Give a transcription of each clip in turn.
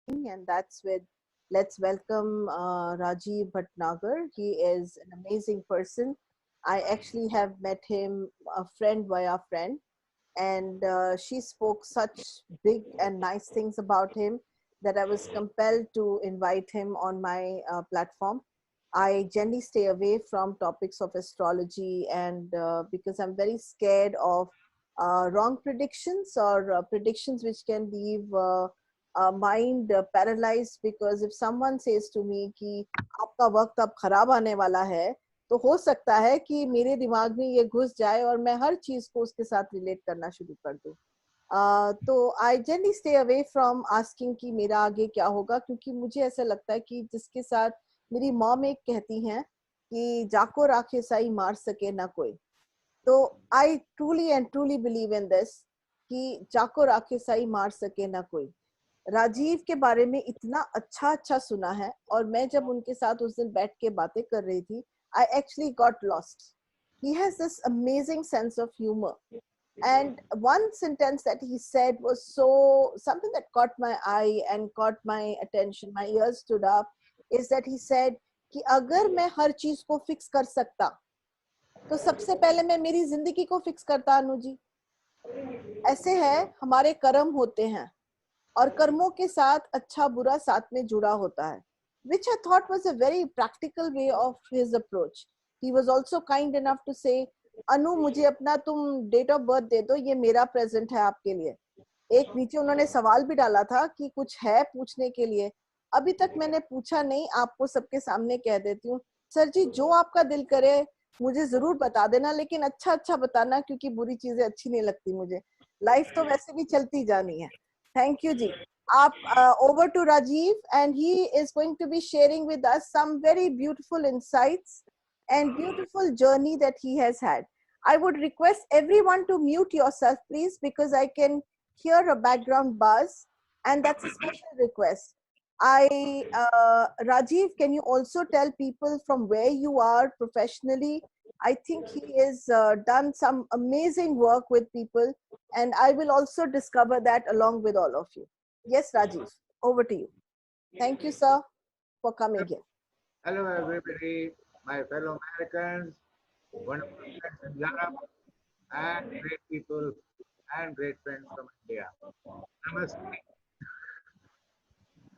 and that's with let's welcome Rajiv Bhatnagar. He is an amazing person. I actually have met him, a friend via friend, and she spoke such big and nice things about him that I was compelled to invite him on my platform. I generally stay away from topics of astrology, and because I'm very scared of wrong predictions or predictions which can leave mind paralyzed. Because if someone says to me कि आपका वक्त अब खराब आने वाला है, तो हो सकता है कि मेरे दिमाग में ये घुस जाए और मैं हर चीज को उसके साथ रिलेट करना शुरू कर दूं। तो I generally stay away from asking कि मेरा आगे क्या होगा, क्योंकि मुझे ऐसा लगता है कि जिसके साथ मेरी मॉम एक कहती हैं कि जाको राखे साई मार सके ना कोई। तो I truly and truly believe in this कि जाको राखे साई मार सके ना कोई। राजीव के बारे में इतना अच्छा अच्छा सुना है, और मैं जब उनके साथ उस दिन बैठ के बातें कर रही थी, I actually got lost. He has this amazing sense of humor. And one sentence that he said was so something that caught my eye and caught my attention. My ears stood up. Is that he said कि अगर मैं हर चीज को fix कर सकता, तो सबसे पहले मैं मेरी जिंदगी को फिक्स करता। अनु जी, ऐसे है, हमारे कर्म होते हैं और कर्मों के साथ अच्छा बुरा साथ में जुड़ा होता है, which I thought was a very practical way of his approach. He was also kind enough to say, अनु मुझे अपना तुम डेट ऑफ बर्थ दे दो, ये मेरा प्रेजेंट है आपके लिए। एक नीचे उन्होंने सवाल भी डाला था कि कुछ है पूछने के लिए। अभी तक मैंने पूछा नहीं, आपको सबके सामने कह देती हूँ। सर जी, जो आपका दिल करे मुझे जरूर बता देना, लेकिन अच्छा अच्छा बताना, क्योंकि बुरी चीजें अच्छी नहीं लगती मुझे। लाइफ तो वैसे भी चलती जानी है। Thank you, Ji. Over to Rajiv, and he is going to be sharing with us some very beautiful insights and beautiful journey that he has had. I would request everyone to mute yourself, please, because I can hear a background buzz, and that's a special request. Rajiv, can you also tell people from where you are professionally? I think he has done some amazing work with people, and I will also discover that along with all of you. Yes, Rajiv, over to you. Thank you, sir, for coming here. Hello, everybody, my fellow Americans, wonderful friends in Europe, and great people and great friends from India. Namaste.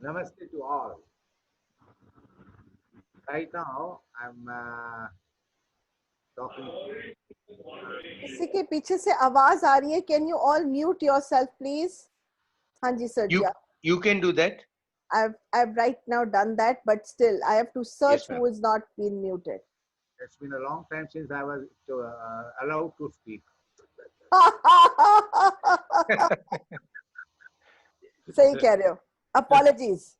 Namaste to all. Right now, I'm talking. किसी के पीछे से आवाज आ रही है. Can you all mute yourself, please? हाँ जी, sir. You can do that. I've right now done that, but still I have to search Yes, who is not been muted. It's been a long time since I was allowed to speak. सही कह रहे हो. Apologies.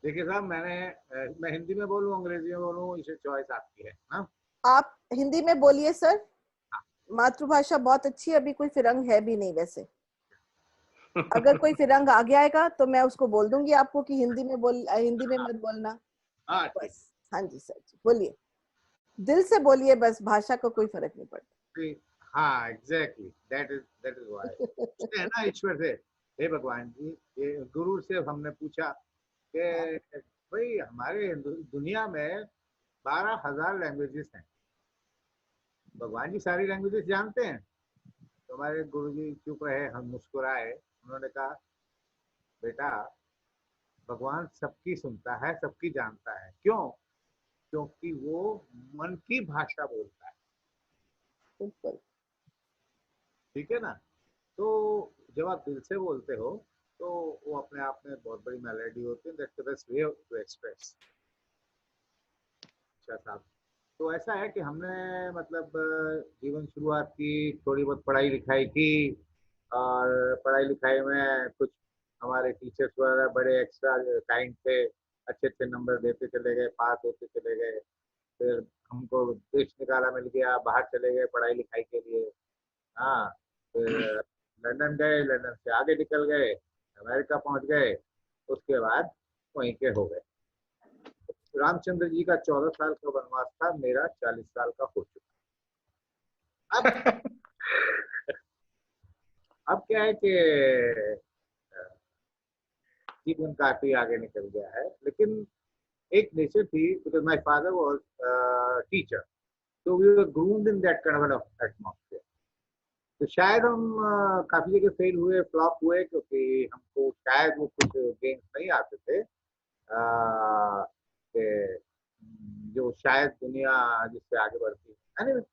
देखिए साहब, मैं हिंदी में बोलूं, अंग्रेजी में बोलूं, इसे चॉइस आपकी है ना? आप हिंदी में बोलिए सर. मातृभाषा बहुत अच्छी है, अभी कोई फिरंग है भी नहीं वैसे. अगर कोई फिरंग आगे आएगा तो मैं उसको बोल दूंगी आपको कि हिंदी में मत बोलना. बस. हाँ जी सर जी, बोलिए. दिल से बोलिए, बस भाषा को कोई फर्क नहीं पड़ता. हाँ, एग्जैक्टली, दैट इज व्हाई है ना. ईश्वर से, हे भगवान जी, ये गुरु से हमने पूछा कि भाई हमारे दुनिया में 12,000 लैंग्वेजेस हैं. भगवान जी सारी लैंग्वेजेस जानते हैं. तो हमारे गुरु जी चुप रहे, हम मुस्कुराए. उन्होंने कहा, बेटा, भगवान सबकी सुनता है, सबकी जानता है. क्यों? क्योंकि वो मन की भाषा बोलता है. ठीक है ना? तो जब आप दिल से बोलते हो तो वो अपने आप में बहुत बड़ी मेलोडी होती है. That's the best way to express. अच्छा साहब, तो ऐसा है कि हमने मतलब जीवन शुरुआत की, थोड़ी बहुत पढ़ाई लिखाई की, और पढ़ाई लिखाई में कुछ हमारे टीचर्स वगैरह बड़े एक्स्ट्रा काइंड थे. अच्छे अच्छे नंबर देते चले गए, पास होते चले गए. फिर हमको देश निकाला मिल गया, बाहर चले गए पढ़ाई लिखाई के लिए. हाँ, फिर लंदन गए, लंदन से आगे निकल गए, अमेरिका पहुंच गए. उसके बाद वहीं के हो गए. रामचंद्र जी का 14 साल का वनवास था, मेरा 40 साल का हो चुका. अब क्या है कि जीवन काफी आगे निकल गया है, लेकिन एक नेचर थी, because my father was teacher, तो we were groomed in that kind of atmosphere. तो शायद हम काफी जगह फेल हुए, फ्लॉप हुए, क्योंकि हमको शायद वो कुछ गेम्स नहीं आते थे कि जो शायद दुनिया जिससे आगे बढ़ती है। anyway,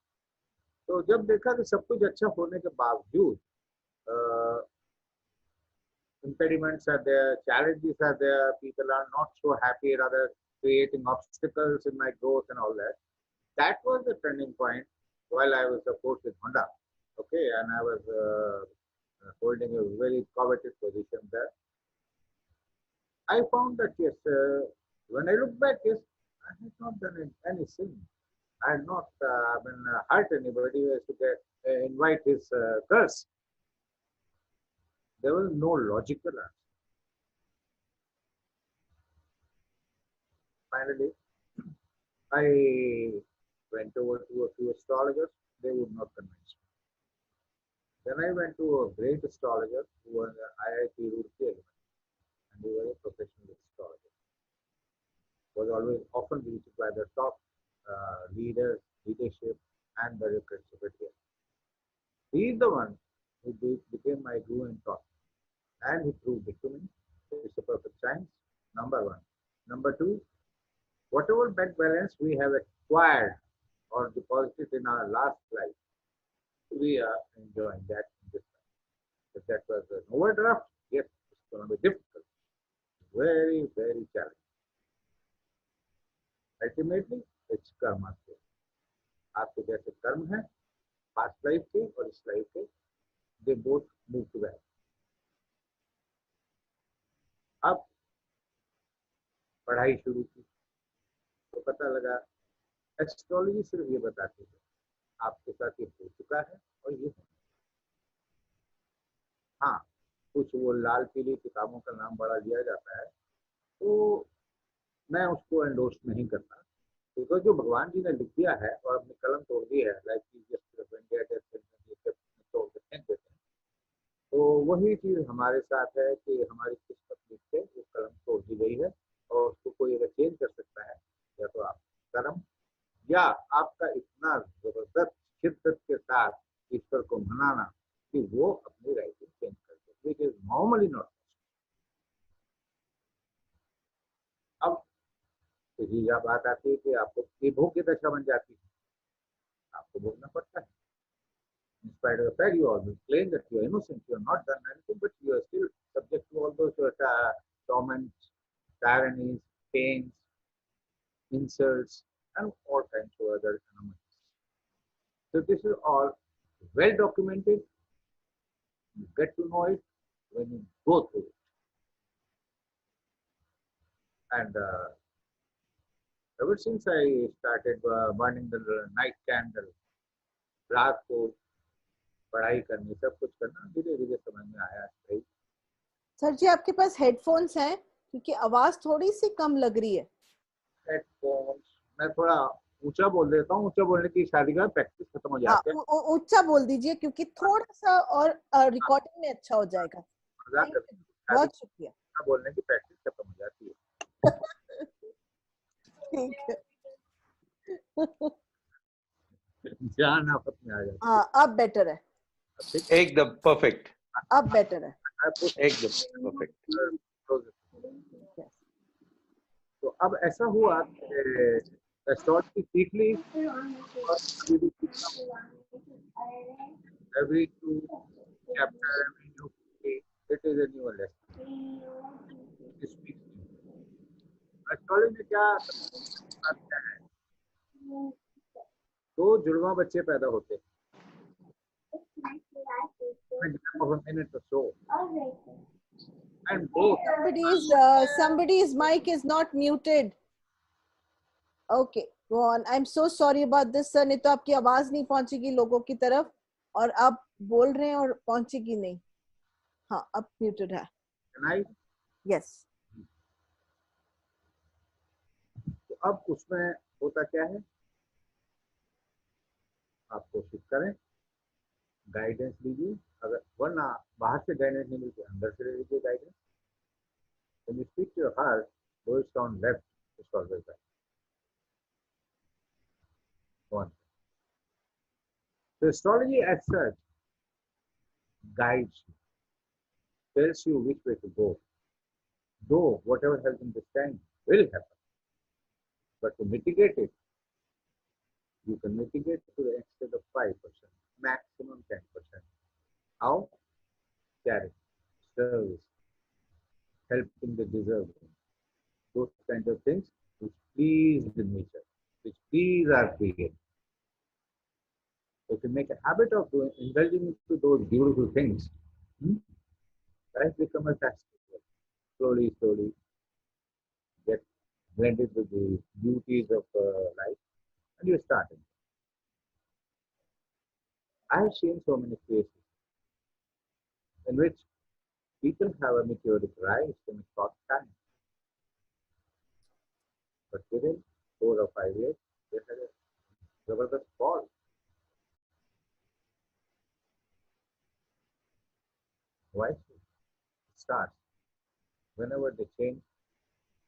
तो जब देखा कि सब कुछ अच्छा होने के बावजूद impediments are there, challenges are there, people are not so happy, rather creating obstacles in my growth and all that. That was the turning point while I was, of course, with Honda. Okay, and I was holding a very coveted position there. I found that yes, when I look back, yes, I had not done any sin. I had not hurt anybody as to get invite his curse. There was no logical answer. Finally, I went over to a few astrologers. They would not convince me. Then I went to a great astrologer who was IIT Roorkee, and he was a professional astrologer. Was always often visited by the top leaders, leadership, and the secretary. He is the one who became my guru and taught, and he proved it to me. It's a perfect science. Number one. Number two, whatever bank balance we have acquired or deposited in our last life, we are enjoying that in this life. If that was an overdraft, yes, it's going to be difficult, very, very challenging. Ultimately, it's karma. आपके जैसे कर्म है past life के और इस life के, they both move together. अब पढ़ाई शुरू की तो पता लगा एस्ट्रोलॉजी सिर्फ ये बताती है आपके साथ ये हो चुका है और ये होना। हाँ, कुछ वो लाल पीली किताबों का नाम बड़ा लिया जाता है, तो मैं उसको एंडोर्स नहीं करता, क्योंकि जो भगवान जी ने लिख दिया है और अपनी कलम तोड़ दी है, लाइक तोड़ के फेंक देते हैं, तो वही चीज हमारे साथ है कि हमारी किस्मत लिख के वो कलम तोड़ दी गई है, और उसको कोई अगर चेंज कर सकता है या तो आप कर्म या आपका इतना जबरदस्त शिद्दत के साथ ईश्वर को मनाना कि वो अपनी राइटिंग चेंज कर दे, विच इज नॉर्मली नॉट। अब सीधी बात आती है कि आपको भोग की दशा बन जाती है, आपको भोगना पड़ता है। In spite of the fact you always claim that you are innocent, you have not done anything, but you are still subject to all those torments, tyrannies, pains, insults, and all kinds of other anomalies. So this is all well documented. You get to know it when you go through it. And ever since I started burning the night candle, रात को पढ़ाई करनी, सब कुछ करना, धीरे धीरे समझ में आया। सर जी आपके पास हेडफोन्स हैं, क्योंकि आवाज थोड़ी सी कम लग रही है। हेडफोन्स मैं थोड़ा ऊंचा बोल देता हूँ, ऊंचा बोलने की शादी का प्रैक्टिस खत्म हो जाती है। ऊंचा बोल दीजिए, क्योंकि थोड़ा सा और रिकॉर्डिंग में अच्छा हो जाएगा। बहुत शुक्रिया। बोलने की प्रैक्टिस खत्म हो जाती है। ठीक है। जान आफत में आ जाती है। हाँ, अब बेटर है, एकदम परफेक्ट, अब बेटर है, एकदम परफेक्ट। तो अब ऐसा हुआ एस्ट्रोलॉजी सीख ली, every two chapter, every new day, it is a new lesson. Astrology में क्या है, दो जुड़वा बच्चे पैदा होते हैं, of a minute or so, and both somebody's mic is not muted. Okay, go on. I'm so sorry about this sir, नहीं तो आपकी आवाज नहीं पहुंचेगी लोगों की तरफ, और आप बोल रहे हैं और पहुंचेगी नहीं। हाँ, अब muted है। Yes. तो अब उसमें होता क्या है, आप कोशिश करें, गाइडेंस लीजिए, अगर वरना बाहर से गाइडेंस नहीं मिलती, अंदर से ले लीजिए guidance. When you speak to your heart, though it's on left, it's always right. One. So astrology as such guides you, tells you which way to go. Though whatever has been destined will happen, but to mitigate it, you can mitigate to the extent of 5%, maximum 10%. How? Charity, service, helping the deserving, those kinds of things which please the nature, which please our creator. If you make a habit of indulging into those beautiful things, hmm, life becomes a festival. Slowly, slowly, get blended with the beauties of life, and you start. I have seen so many cases in which people have a meteoric rise in a short time, but within 4 or 5 years, they had a Zabardast fall. Why? It starts. Whenever they change,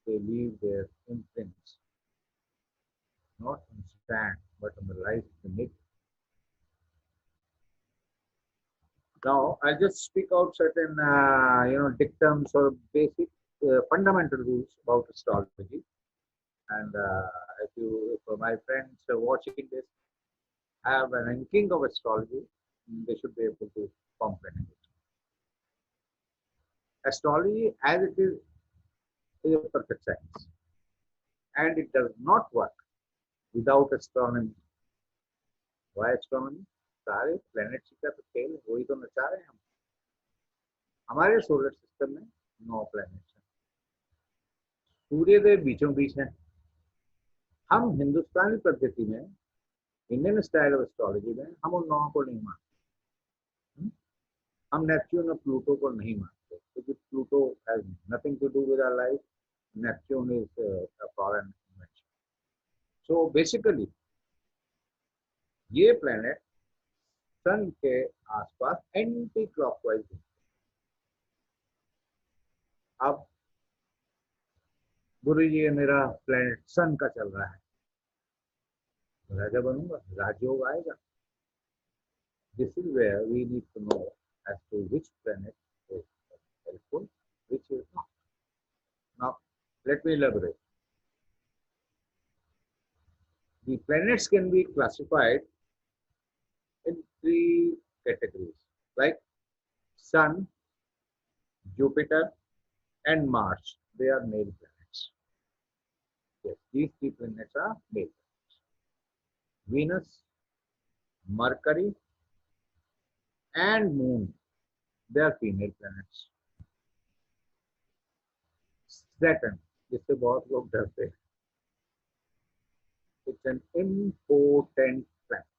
they leave their imprints, not on sand, but on the life beneath. Now, I'll just speak out certain, dictums or basic fundamental rules about astrology. And if my friends are watching this, have an inkling of astrology, they should be able to comprehend it. Astrology, as it is a perfect science, and it does not work without astronomy. Why astronomy? सारे planets का तो खेल वही तो नचा रहे हैं हम. हमारे सोलर सिस्टम में 9 प्लैनेट्स हैं. सूर्यदेव बीचों बीच हैं. हम हिंदुस्तानी पद्धति में, इंडियन स्टाइल ऑफ एस्ट्रोलॉजी में, हम उन 9 को नहीं मानते. हम नेपच्यून और प्लूटो को नहीं मानते क्योंकि Pluto has nothing to do with our life. Neptune is a foreign invention. So basically ये प्लैनेट सन के आसपास एंटी क्लॉकवाइज घूमते हैं. अब गुरु जी, मेरा प्लैनेट सन का चल रहा है, राजा बनूंगा, राजयोग आएगा. This is where we need to know as to which planet is helpful, which is not. Now, let me elaborate. The planets can be classified in 3 categories, like Sun, Jupiter, and Mars. They are male planets. Yes, these 3 planets are male planets. Venus, Mercury, and Moon, they are female planets. Saturn, जिससे बहुत लोग डरते हैं, it's an important planet.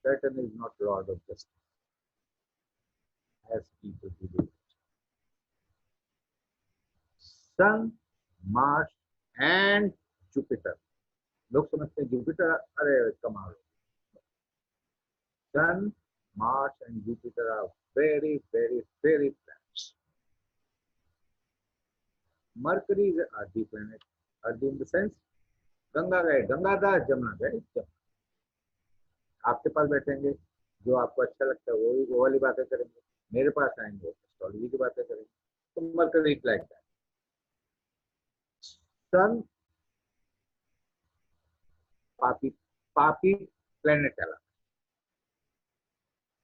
Saturn is not Lord of Justice, as people believe. Sun, Mars, and Jupiter. लोग समझते हैं Jupiter अरे कमाल. Sun, Mars, and Jupiter are very, very, very planets. Mercury is an earthy planet. Earthy in the sense, Ganga गए गंगादास, जमुना गए जमुना. आपके पास बैठेंगे, जो आपको अच्छा लगता है वो वाली बातें करेंगे. मेरे पास आएंगे, एस्ट्रोलॉजी की बातें करेंगे. तो Mercury is like that. Sun पापी पापी प्लेनेट कहलाता है.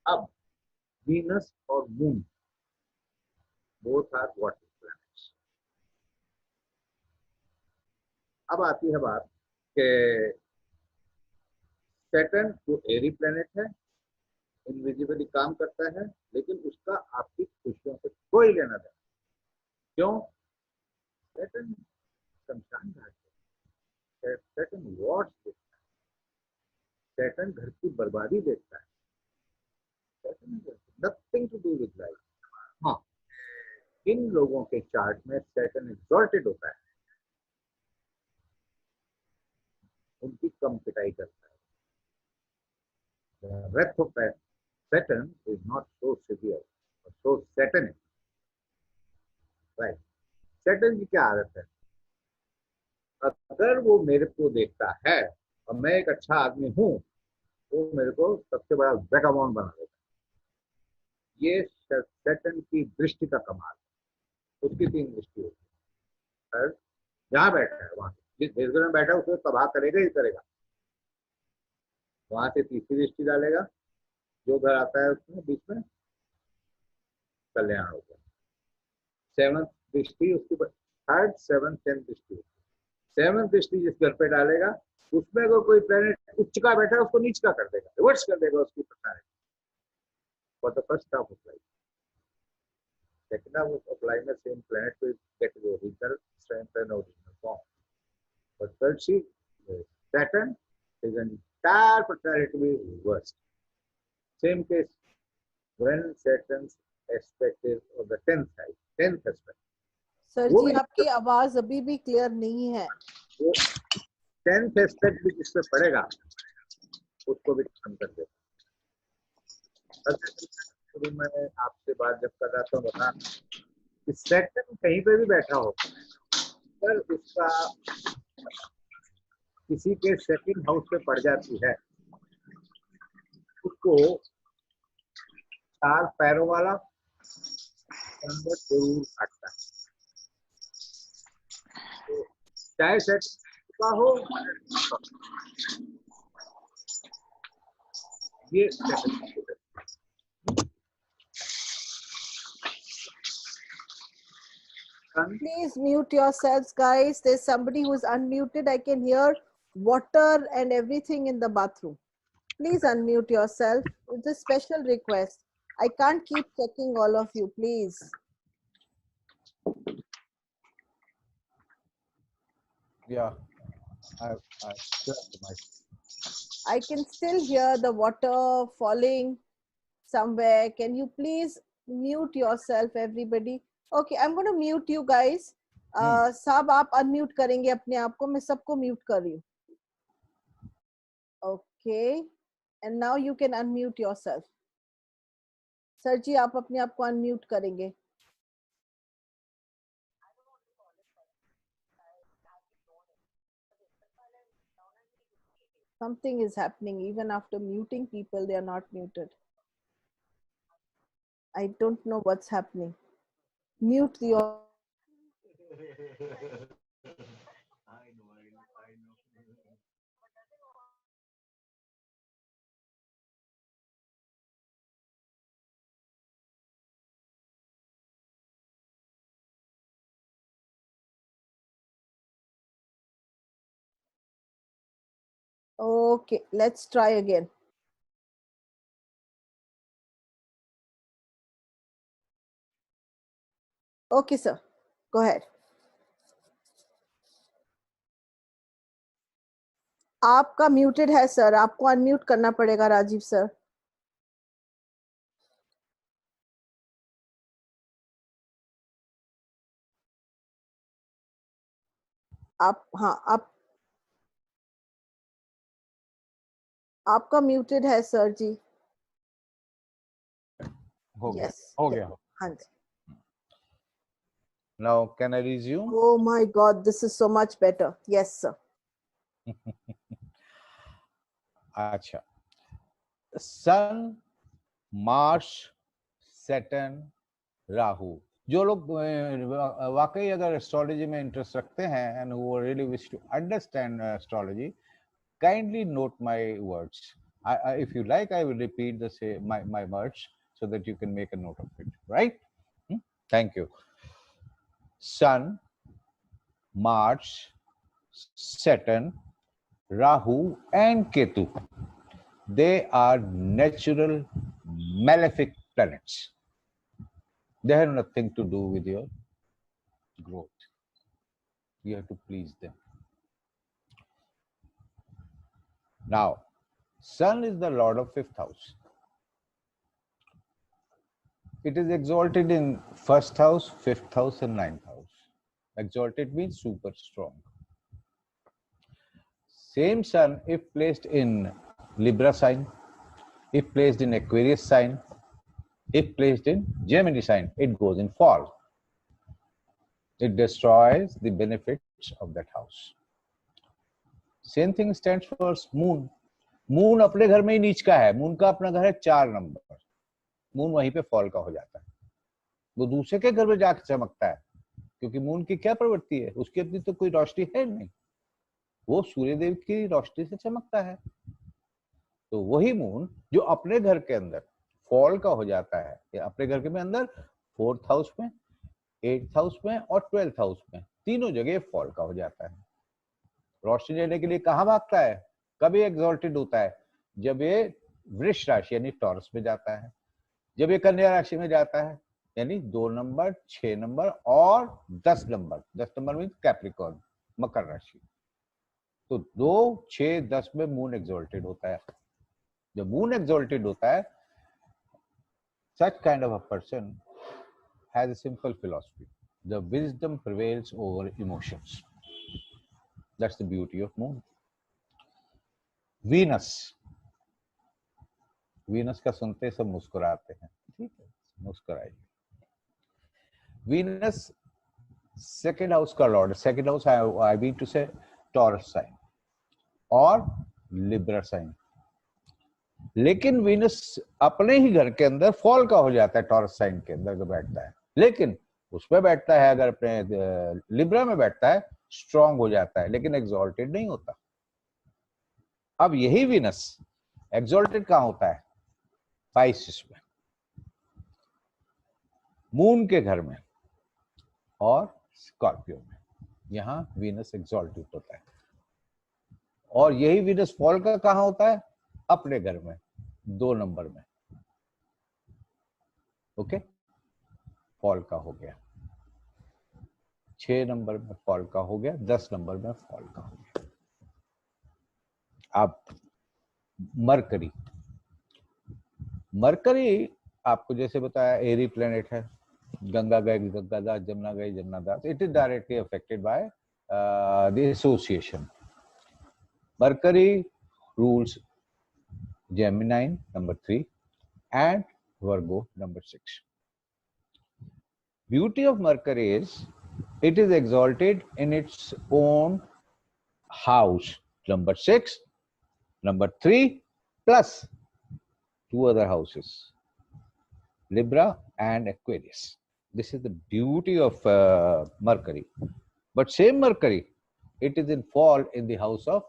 अब वीनस और moon both are water planets. अब आती है बात कि सैटर्न जो एरी प्लेनेट है, इनविजिबली काम करता है, लेकिन उसका आपकी खुशियों से कोई लेना देना. क्यों? सैटर्न शमशान घाट है. सैटर्न वॉर्स देखता है. सैटर्न घर की बर्बादी देखता है. Nothing to do with life. हाँ, इन लोगों के चार्ट में सैटर्न एक्सॉल्टेड होता है, उनकी कम पिटाई करता है. The wrath of Saturn is not so severe or so satanic right. Saturn की क्या आदत है, अगर वो मेरे को देखता है और मैं एक अच्छा आदमी हूँ, वो मेरे को सबसे बड़ा वैगाबॉन्ड बना देता है। ये सैटर्न की दृष्टि का कमाल है। उसकी 3 दृष्टि होती है। और जहाँ बैठा है वहां जिस देश में बैठा है उसको तबाह करेगा ही करेगा। वहां से तीसरी दृष्टि डालेगा, जो घर आता है उसमें बीच में कल्याण होगा। सेवंथ दृष्टि उसकी, थर्ड सेवंथ टेंथ दृष्टि होती है। सेवंथ दृष्टि जिस घर पे डालेगा उसमें अगर कोई प्लेनेट उच्च का बैठा है उसको नीच का कर देगा, रिवर्स कर देगा उसकी personality for the first half of life. Second half of life में same planet will get the original strength and original form. But third sheet, Saturn, his entire personality will be reversed. Same case when Saturn's aspect is of the 10th side, 10th aspect. Sir वो जी भी आपकी आवाज अभी भी clear नहीं है। वो 10th aspect भी जिस पे पड़ेगा उसको भी खत्म कर देगा। शुरू में आपसे बात जब कर रहा था बता कि सेटन कहीं पे भी बैठा हो पर उसका किसी के सेकंड हाउस पे पड़ जाती है, उसको 4 पैरों वाला जानवर जरूर काटता है। तो चाहे सेट का हो, ये Please mute yourselves, guys. There's somebody who's unmuted. I can hear water and everything in the bathroom. Please unmute yourself. It's a special request. I can't keep checking all of you, please. Yeah, I I can still hear the water falling somewhere. Can you please mute yourself, everybody? Okay, I'm going to mute you guys. साहब आप unmute करेंगे अपने आप को, मैं सबको mute कर रही हूँ. Okay, and now you can unmute yourself. Sir ji आप अपने आप को unmute करेंगे. Something is happening. Even after muting people, they are not muted. I don't know what's happening. Mute the. Okay, let's try again. Okay, sir. Go ahead. आपका muted है sir, आपको unmute करना पड़ेगा राजीव सर. आप हाँ आपका muted है sir जी. हो गया. Yes. हो गया. हाँ जी. Now can I resume? Oh my God, this is so much better. Yes, sir. अच्छा. सन, मार्स, सैटर्न, राहु. जो लोग वाकई अगर एस्ट्रोलॉजी में इंटरेस्ट रखते हैं and who really wish to understand astrology, kindly note my words. If you like, I will repeat my words so that you can make a note of it. Right? Thank you. Sun, Mars, Saturn, Rahu, and Ketu. They are natural malefic planets. They have nothing to do with your growth. You have to please them. Now, Sun is the lord of 5th house. It is exalted in 1st house, 5th house, and 9th house. Exalted means super strong. Same Sun, if placed in Libra sign, if placed in Aquarius sign, if placed in Gemini sign, it goes in fall. It destroys the benefits of that house. Same thing stands for moon. Moon अपने घर में ही नीच का है, moon का अपना घर है 4 नंबर, मून वहीं पे फॉल का हो जाता है, वो दूसरे के घर में जाकर चमकता है, क्योंकि मून की क्या प्रवृत्ति है, उसकी अपनी तो कोई रोशनी है नहीं, वो सूर्य देव की रोशनी से चमकता है। तो वही मून जो अपने घर के अंदर फॉल का हो जाता है, या अपने घर के में अंदर 4th हाउस में, 8th हाउस में और 12th हाउस में, तीनों जगह फॉल का हो जाता है। रोशनी लेने के लिए कहाँ भागता है, कभी एग्जॉल्टेड होता है जब ये वृष राशि यानी टॉरस में जाता है, जब ये कन्या राशि में जाता है यानी 2 नंबर, 6 नंबर और 10 नंबर। 10 नंबर मीन कैप्रिकॉर्न, मकर राशि। तो 2, 6, 10 में मून एग्जॉल्टेड होता है। जब मून एग्जॉल्टेड होता है, such kind of a person has a simple philosophy. The wisdom prevails over emotions. That's the beauty of moon. Venus, Venus का सुनते सब मुस्कुराते हैं, ठीक है, मुस्कुराइए। वीनस सेकेंड हाउस का lord, second house I mean two say Taurus sign और लिब्रा साइन, लेकिन वीनस अपने ही घर के अंदर फॉल का हो जाता है, टॉरस साइन के अंदर जो बैठता है, लेकिन उसमें बैठता है, अगर अपने लिब्रा में बैठता है स्ट्रांग हो जाता है, लेकिन एग्जॉल्टेड नहीं होता। अब यही वीनस एग्जॉल्टेड कहां होता है, पाइसेस में, मून के घर में और स्कॉर्पियो में, यहां वीनस एग्जॉल्टेड होता है। और यही वीनस फॉल का कहां होता है, अपने घर में 2 नंबर में। ओके, फॉल का हो गया, 6 नंबर में फॉल का हो गया, 10 नंबर में फॉल का हो गया। अब मरकरी, मरकरी आपको जैसे बताया एरी प्लेनेट है, गंगा गए गंगादास, जमुना गए Jamunadas, it is directly affected by the association. Mercury rules Gemini number 3 and Virgo number 6. Beauty of Mercury is it is exalted in its own house, number 6, number 3 plus 2 other houses, Libra and Aquarius. This is the beauty of Mercury. But same Mercury, it is in fall in the house of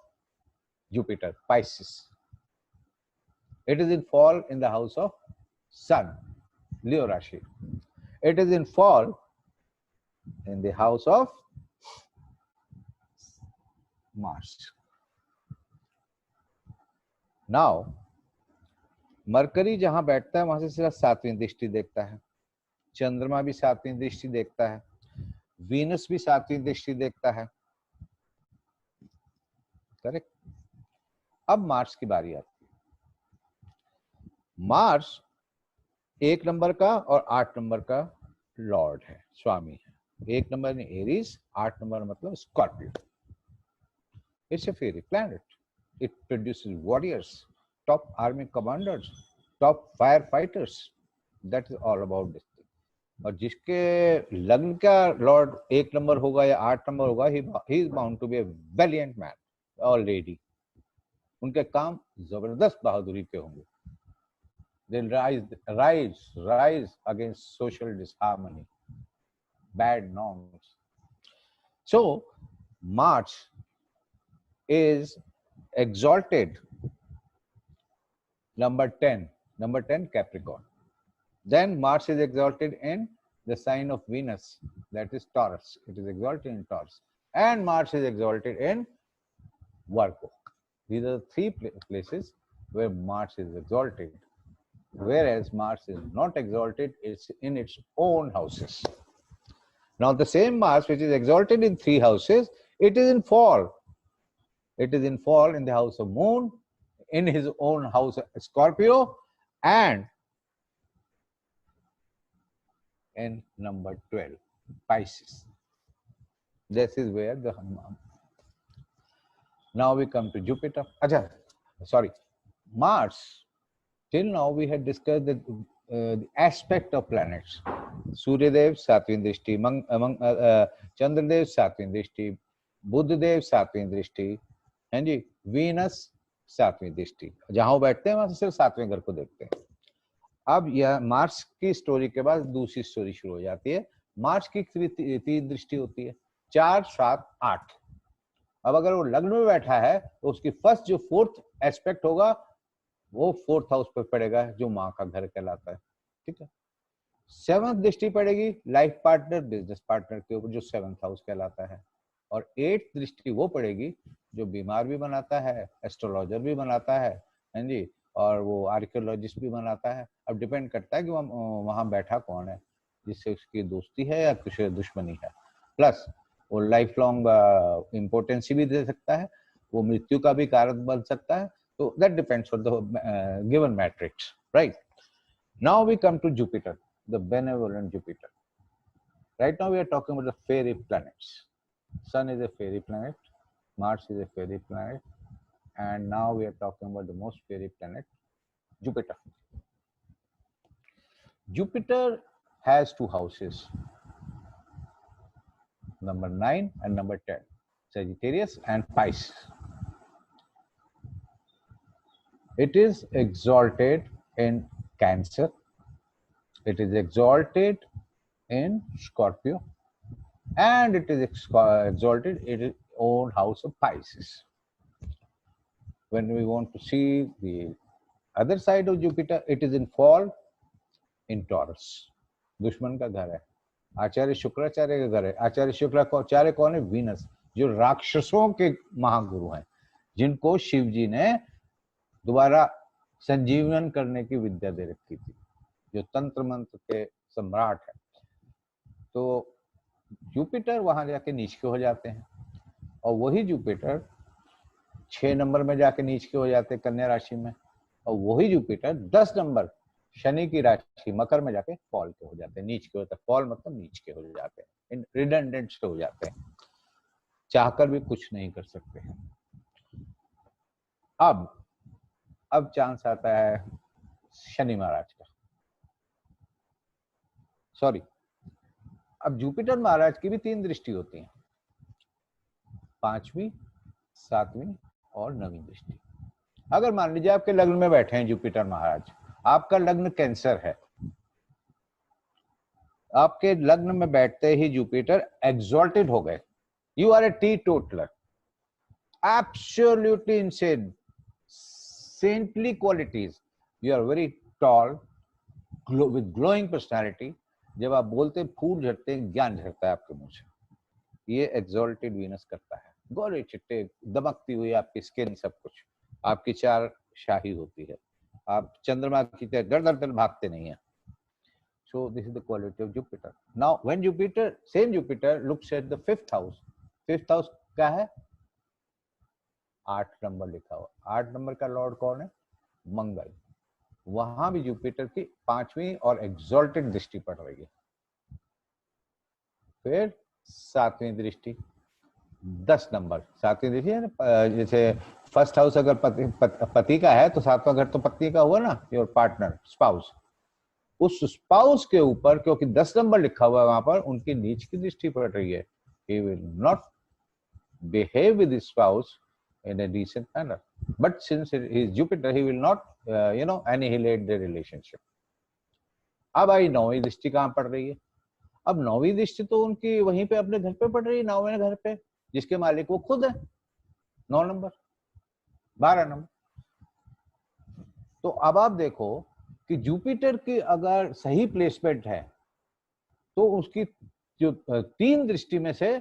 Jupiter, Pisces. It is in fall in the house of Sun, Leo Rashi. It is in fall in the house of Mars. Now, mercury जहां बैठता है वहां से सिर्फ 7वीं दृष्टि देखता है, चंद्रमा भी 7वीं दृष्टि देखता है, वीनस भी 7वीं दृष्टि देखता है, करेक्ट। अब मार्स की बारी आती है। मार्स 1 नंबर का और 8 नंबर का लॉर्ड है, स्वामी है। 1 नंबर में एरीज, 8 नंबर मतलब Scorpio. It's a fiery planet, it produces warriors, top army commanders, top firefighters. That is all about this thing. और जिसके लग्न का लॉर्ड 1 नंबर होगा या 8 नंबर होगा, he is bound to be a valiant man or lady. उनके काम जबरदस्त बहादुरी के होंगे. They'll rise against social disharmony, bad norms. So Mars is exalted number 10 Capricorn. Then Mars is exalted in the sign of Venus, that is Taurus. It is exalted in Taurus. And Mars is exalted in Virgo. These are the 3 places where Mars is exalted, whereas Mars is not exalted, it's in its own houses. Now the same Mars which is exalted in 3 houses, it is in fall. It is in fall in the house of Moon, in his own house Scorpio, and in number 12 Pisces. This is where the now we come to Jupiter. Mars. Till now we had discussed that the aspect of planets. Suryadev सातवीं दृष्टि, चंद्रदेव सातवीं दृष्टि, बुधदेव सातवीं दृष्टि, हैं जी, Venus सातवीं दृष्टि। जहां वो बैठते हैं वहां से सिर्फ सातवें घर को देखते हैं। अब यह मार्स की स्टोरी के बाद दूसरी स्टोरी शुरू हो जाती है। मार्स की तीन दृष्टि होती है, 4, 7, 8। अब अगर वो लग्न में बैठा है तो उसकी फर्स्ट जो फोर्थ एस्पेक्ट होगा वो फोर्थ हाउस पे पड़ेगा, जो माँ का घर कहलाता है। ठीक है। 7th दृष्टि पड़ेगी लाइफ पार्टनर, बिजनेस पार्टनर के ऊपर, जो 7th हाउस कहलाता है। और 8th दृष्टि वो पड़ेगी जो बीमार भी बनाता है, एस्ट्रोलॉजर भी बनाता है जी, और वो आर्कियोलॉजिस्ट भी बनाता है। अब डिपेंड करता है कि वहां बैठा कौन है, जिससे उसकी दोस्ती है या कुछ दुश्मनी है। प्लस वो लाइफ लॉन्ग इम्पोर्टेंसी भी दे सकता है, वो मृत्यु का भी कारण बन सकता है। So that depends on the given matrix, right? Now we come to Jupiter, the benevolent Jupiter. Right now we are talking about the fairy planets. Sun is a fairy planet, Mars is a fairy planet, and now we are talking about the most fairy planet, Jupiter. Jupiter has two houses, number 9 and number 10, Sagittarius and Pisces. It is exalted in Cancer. It is exalted in Scorpio, and it is exalted in its own house of Pisces. When we want to see the other side of Jupiter, it is in fall in Taurus. दुश्मन का घर है, आचार्य शुक्राचार्य का घर है। आचार्य शुक्राचार्य कौन है? Venus, जो राक्षसों के महागुरु हैं, जिनको शिव जी ने दोबारा संजीवन करने की विद्या दे रखी थी, जो तंत्र मंत्र के सम्राट है। तो जुपिटर वहां जाके नीच के हो जाते हैं, और वही जुपिटर 6 नंबर में जाके नीच के हो जाते हैं कन्या राशि में, और वही जुपिटर 10 नंबर शनि की राशि मकर में जाके फॉल के हो जाते हैं, नीच के होते हैं। फॉल मतलब नीच के हो जाते हैं, रिडंडेंट से हो जाते हैं, चाहकर भी कुछ नहीं कर सकते हैं। अब चांस आता है शनि महाराज का, सॉरी, अब जुपिटर महाराज की भी 3 दृष्टि होती हैं, 5वीं, 7वीं और 9वीं दृष्टि। अगर मान लीजिए आपके लग्न में बैठे हैं जुपिटर महाराज, आपका लग्न कैंसर है, आपके लग्न में बैठते ही जुपिटर एक्सॉल्टेड हो गए, you are a teetotaler, absolutely insane, saintly qualities, you are very tall with glowing personality, जब आप बोलते फूल झड़ते हैं, ज्ञान झड़ता है आपके मुंह से, ये एक्सॉल्टेड वीनस करता है। गोरे चिट्टे दमकती हुई आपकी स्किन, सब कुछ, आपकी 4 शाही होती है, आप चंद्रमा की तरह दर दर दर भागते नहीं है। So this is the quality of Jupiter. Now when Jupiter, same Jupiter looks at the 5th house, 5th house क्या है? 8 नंबर लिखा हुआ, 8 नंबर का लॉर्ड कौन है? मंगल। वहां भी जुपिटर की 5वीं और एक्सॉल्टेड दृष्टि पड़ रही है। फिर 7वीं दृष्टि, 10 नंबर, 7वीं दृष्टि है, जैसे फर्स्ट हाउस अगर पति का है तो 7वां घर तो पत्नी का हुआ ना, योर पार्टनर, स्पाउस। उस स्पाउस के ऊपर क्योंकि 10 नंबर लिखा हुआ है वहां पर, उनकी नीच की दृष्टि पड़ रही है। he will not behave with his spouse in a decent manner, but since he is Jupiter, he will not annihilate the relationship. अब आई 9वीं दृष्टि कहाँ पड़ रही है? अब 9वीं दृष्टि तो उनकी वहीं पे अपने घर पे पड़ रही है, 9वें घर पे, जिसके मालिक वो खुद है, 9 नंबर, 12 नंबर। तो अब आप देखो कि जुपिटर की अगर सही प्लेसमेंट है तो उसकी जो 3 दृष्टि में से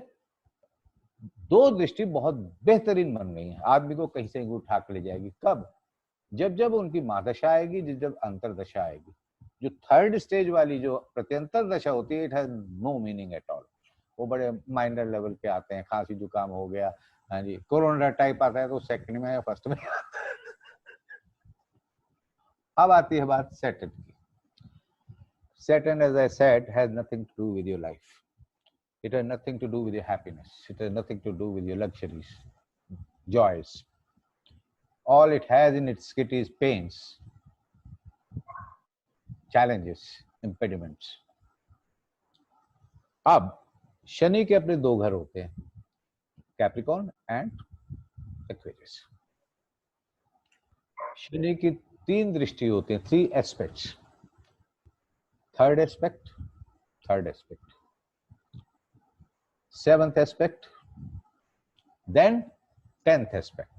2 दृष्टि बहुत बेहतरीन बन गई है, आदमी को कहीं से उठा के ले जाएगी। कब? जब उनकी महादशा आएगी, जब अंतरदशा आएगी। जो 3rd स्टेज वाली जो प्रत्यंतर दशा होती है, it has no meaning at all, वो बड़े माइनर लेवल पे आते हैं, खांसी जुकाम हो गया, हाँ जी, कोरोना टाइप आता है तो 2nd में या 1st में। अब आती है बात सैटर्न की। Saturn, as I said, has nothing to do with your life. It has nothing to do with your happiness. It has nothing to do with your luxuries, joys. All it has in its kit is pains, challenges, impediments. अब शनि के अपने दो घर होते हैं, Capricorn and Aquarius. Shani की तीन दृष्टि होती है, 3 aspects, third aspect, 7th aspect, then 10th aspect.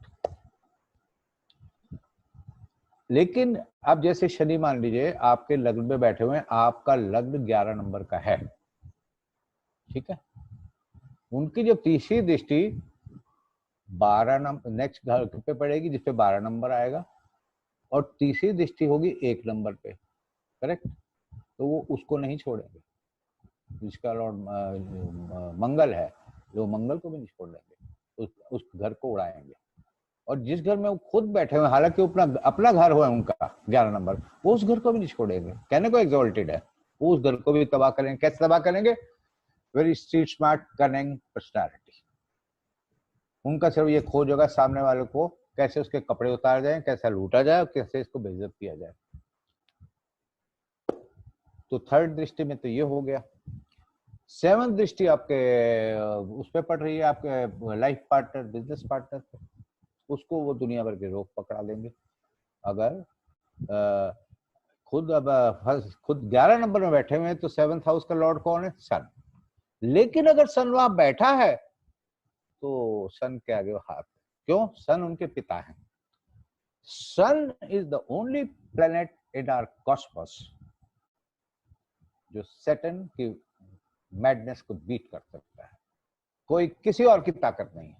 लेकिन अब जैसे शनि मान लीजिए आपके लग्न में बैठे हुए हैं, आपका लग्न 11 नंबर का है, ठीक है। उनकी जब तीसरी दृष्टि 12 नंबर नेक्स्ट घर पे पड़ेगी जिसपे 12 नंबर आएगा, और तीसरी दृष्टि होगी 1 नंबर पे, करेक्ट। तो वो उसको नहीं छोड़ेंगे, जिसका लॉर्ड मंगल है, जो मंगल को भी नहीं छोड़ देंगे, उस घर को उड़ाएंगे। और जिस घर में वो खुद बैठे हुए, हालांकि अपना घर हुआ उनका 11 नंबर, वो उस घर को भी नहीं छोड़ेंगे। कहने को एग्जॉल्टेड है, वो उस घर को भी तबाह करेंगे। कैसे तबाह करेंगे? Very street smart cunning personality. उनका सिर्फ ये खोज होगा सामने वाले को कैसे उसके कपड़े उतार जाए, कैसे लूटा जाए और कैसे इसको बेइज्जत किया जाए। तो थर्ड दृष्टि में तो ये हो गया। 7th दृष्टि आपके उस पे पड़ रही है, आपके लाइफ पार्टनर, बिजनेस पार्टनर पे, उसको वो दुनिया भर के रोग पकड़ा देंगे। अगर खुद 11 नंबर में बैठे हुए हैं तो 7th हाउस का लॉर्ड कौन है? सन। लेकिन अगर सन वहां बैठा है तो सन के आगे वो हाथ है। क्यों? सन उनके पिता हैं। Sun is the only planet in our cosmos जो सैटर्न की मैडनेस को बीट कर सकता है। कोई किसी और की ताकत नहीं है,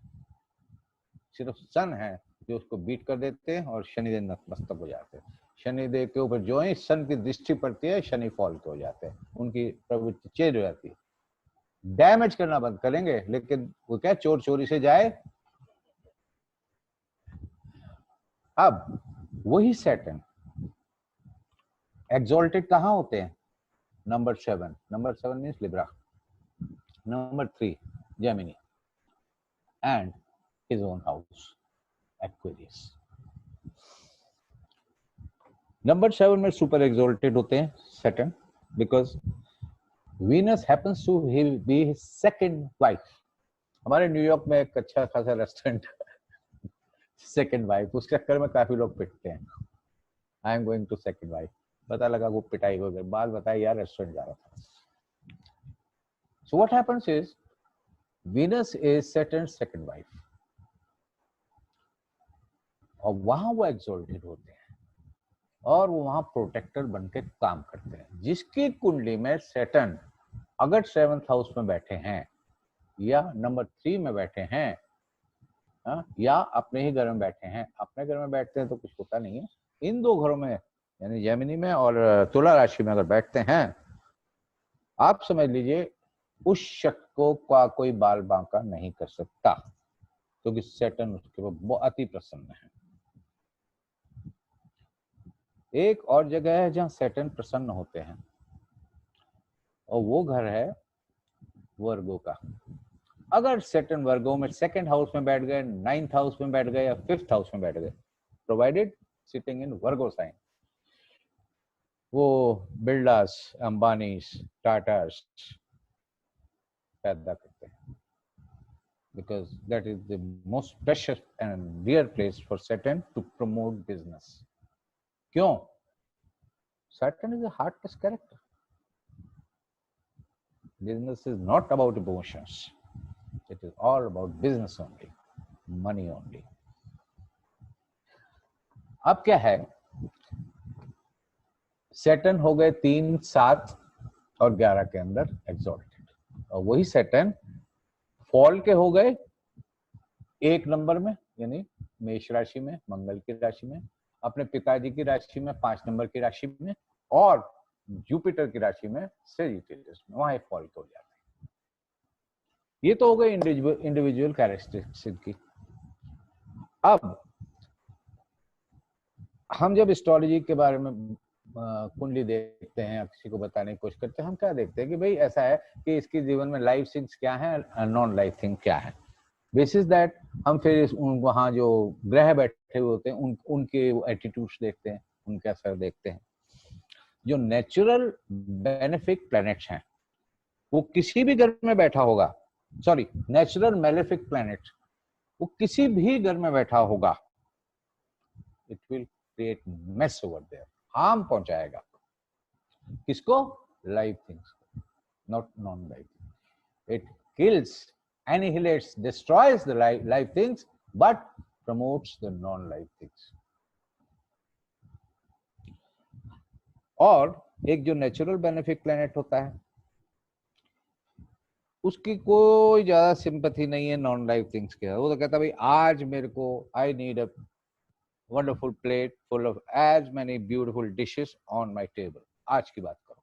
सिर्फ सन है जो उसको बीट कर देते हैं और शनिदेव नतमस्तक हो जाते हैं। शनिदेव के ऊपर जो ही सन की दृष्टि पड़ती है, शनि फॉल के हो जाते हैं, उनकी प्रवृत्ति चेंज हो जाती है। डैमेज करना बंद करेंगे, लेकिन वो क्या, चोर चोरी से जाए। अब वही सैटर्न एक्सॉल्टेड कहाँ होते हैं? Number 7 means Libra, number 3 Gemini, and his own house Aquarius. Number 7 में सुपर एक्सॉल्टेड होते हैं Saturn, because Venus happens to be his second wife. हमारे न्यूयॉर्क में एक अच्छा खासा रेस्टोरेंट सेकंड वाइफ, उस चक्कर में काफी लोग पिटते हैं। I am going to second wife, पता लगा वो पिटाई हो गई, बाद बताया यार रेस्टोरेंट जा रहा था। So what happens is Venus is Saturn second wife, और वहां वो एक्सॉल्टेड होते हैं और वो वहां प्रोटेक्टर बन के काम करते हैं। जिसकी कुंडली में सैटर्न अगर 7th हाउस में बैठे हैं या नंबर 3 में बैठे हैं, या अपने ही घर में बैठे हैं, अपने घर में बैठते हैं तो कुछ होता नहीं है, इन दो घरों में यानी जेमिनी में और तुला राशि में अगर बैठते हैं, आप समझ लीजिए उस शख्स को कोई बाल बांका नहीं कर सकता, क्योंकि सैटर्न उसके ऊपर अति प्रसन्न है। एक और जगह है जहां सैटर्न प्रसन्न होते हैं, और वो घर है वर्गो का। अगर सैटर्न वर्गो में 2nd हाउस में बैठ गए, 9th हाउस में बैठ गए या 5th हाउस में बैठ गए, provided sitting in Virgo sign, वो बिरलास, अंबानीस, टाटास पैदा करते हैं, because that is the most precious and rare place for Saturn to promote business. क्यों? Saturn is a heartless character. Business is not about emotions. It is all about business only, money only. अब क्या है, Saturn हो गए 3, 7 और 11 के अंदर exalted, और वही सैटर्न फॉल के हो गए 1 नंबर में, यानी मेष राशि में, मंगल की राशि में, अपने पिताजी की राशि में 5 नंबर की राशि में, और जुपिटर की राशि में सेजिटेरियस में, वहां फॉल के हो जाते हैं। ये तो हो गए इंडिविजुअल कैरेक्टरिस्टिक्स की। अब हम जब एस्ट्रोलॉजी के बारे में कुंडली देखते हैं, किसी को बताने की कोशिश करते हैं, हम क्या देखते हैं कि भाई ऐसा है कि इसके जीवन में लाइफ थिंग्स क्या है, नॉन लाइफ थिंग क्या है। बेसिस दैट हम फिर वहाँ जो ग्रह बैठे हुए होते हैं उनके एटीट्यूड्स देखते हैं, उनके असर देखते हैं। जो नेचुरल बेनिफिक प्लैनेट्स हैं वो किसी भी घर में बैठा होगा, सॉरी नेचुरल मेलेफिक प्लैनेट वो किसी भी घर में बैठा होगा, it will create mess over there, harm पहुंचाएगा। किसको? Live things, not non live. It kills, annihilates, destroys the live things but promotes the non live things। और एक जो नेचुरल बेनिफिक प्लैनेट होता है उसकी कोई ज्यादा सिंपैथी नहीं है नॉन लाइव थिंग्स के। वो तो कहता है भाई आज मेरे को I need a wonderful plate full of as many beautiful dishes on my table, आज की बात करो।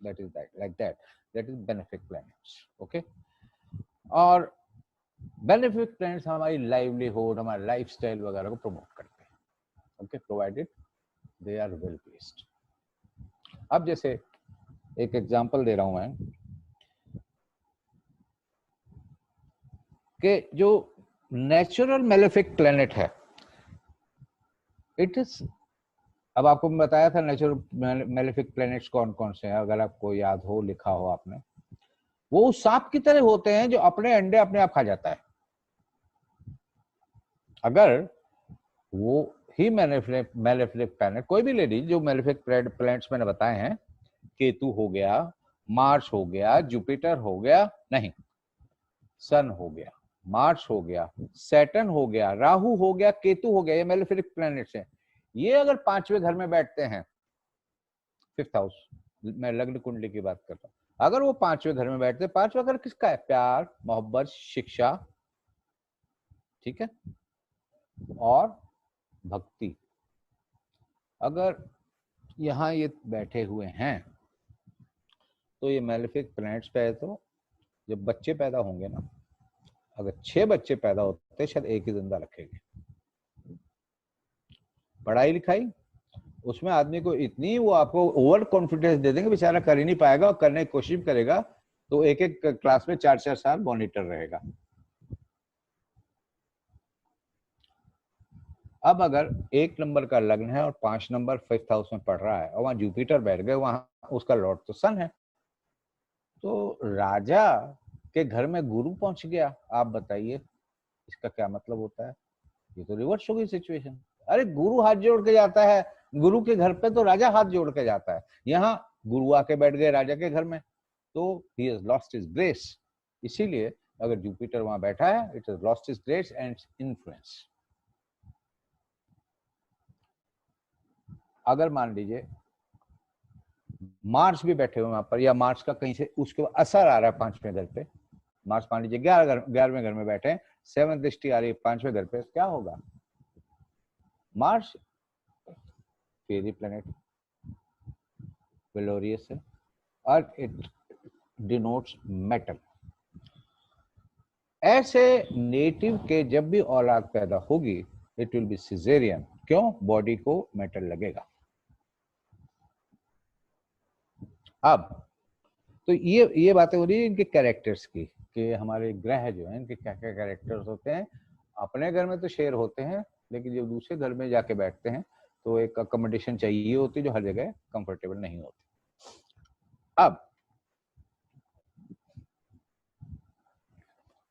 That is that, like that is benefic planets. Okay, और बेनिफिट प्लैनेट्स हमारी लाइवलीहुड, हमारा लाइफस्टाइल वगैरह को प्रमोट करते हैं। Okay, provided they are well placed. अब जैसे एक एग्जांपल दे रहा हूं मैं कि जो नेचुरल मेलेफिक प्लैनेट है इट इज, अब आपको मैं बताया था नेचुरल मेलेफिक प्लैनेट्स कौन कौन से हैं, अगर आपको याद हो, लिखा हो आपने, वो उस सांप की तरह होते हैं जो अपने अंडे अपने आप खा जाता है। अगर वो ही मेलेफिक प्लैनेट, कोई भी ले लीजिए, जो मेलेफिक प्लैनेट्स मैंने बताए हैं, केतु हो गया, मार्स हो गया, जुपिटर हो गया, नहीं, सन हो गया, मार्स हो गया, सैटर्न हो गया, राहु हो गया, केतु हो गया, ये मेलेफिक प्लैनेट्स हैं। ये अगर पांचवें घर में बैठते हैं, फिफ्थ हाउस, मैं लग्न कुंडली की बात करता हूं, अगर वो पांचवें घर में बैठते हैं, पांचवा घर किसका है? प्यार, मोहब्बत, शिक्षा, ठीक है, और भक्ति। अगर यहां ये बैठे हुए हैं तो ये मेलेफिक प्लैनेट्स पे है, तो जब बच्चे पैदा होंगे ना, अगर 6 बच्चे पैदा होते हैं शायद एक ही जिंदा रखेंगे। पढ़ाई लिखाई उसमें आदमी को इतनी, वो आपको ओवर कॉन्फिडेंस दे देंगे, बेचारा कर ही नहीं पाएगा, और करने की कोशिश करेगा तो एक एक क्लास में 4-4 साल मॉनिटर रहेगा। अब अगर 1 नंबर का लग्न है और 5 नंबर 5th हाउस में पढ़ रहा है और वहां जुपिटर बैठ गए, वहां उसका लॉर्ड तो सन है, तो राजा के घर में गुरु पहुंच गया। आप बताइए इसका क्या मतलब होता है? ये तो रिवर्स हो गई सिचुएशन। अरे गुरु हाथ जोड़ के जाता है, गुरु के घर पे तो राजा हाथ जोड़ के जाता है, यहाँ गुरु आके बैठ गए राजा के घर में, तो he has lost his grace। इसीलिए अगर जुपिटर वहां बैठा है, it has lost his grace and its influence। अगर मान लीजिए मार्स भी बैठे हुए वहां पर, या मार्स का कहीं से उसके असर आ रहा है 5वें घर पे, मार्स मान लीजिए 11वें घर में बैठे हैं, 7th दृष्टि आ रही है 5वें घर पे, क्या होगा? मार्स फेरी प्लेनेट, वेलोरियस है, और इट डिनोट्स मेटल। ऐसे नेटिव के जब भी औलाद पैदा होगी, इट विल बी सिजेरियन। क्यों? बॉडी को मेटल लगेगा। अब तो ये बातें हो रही है इनके कैरेक्टर्स की, कि हमारे ग्रह जो हैं इनके क्या क्या कैरेक्टर्स होते हैं। अपने घर में तो शेर होते हैं, लेकिन जब दूसरे घर में जाके बैठते हैं तो एक अकोमोडेशन चाहिए होती है जो हर जगह कंफर्टेबल नहीं होती। अब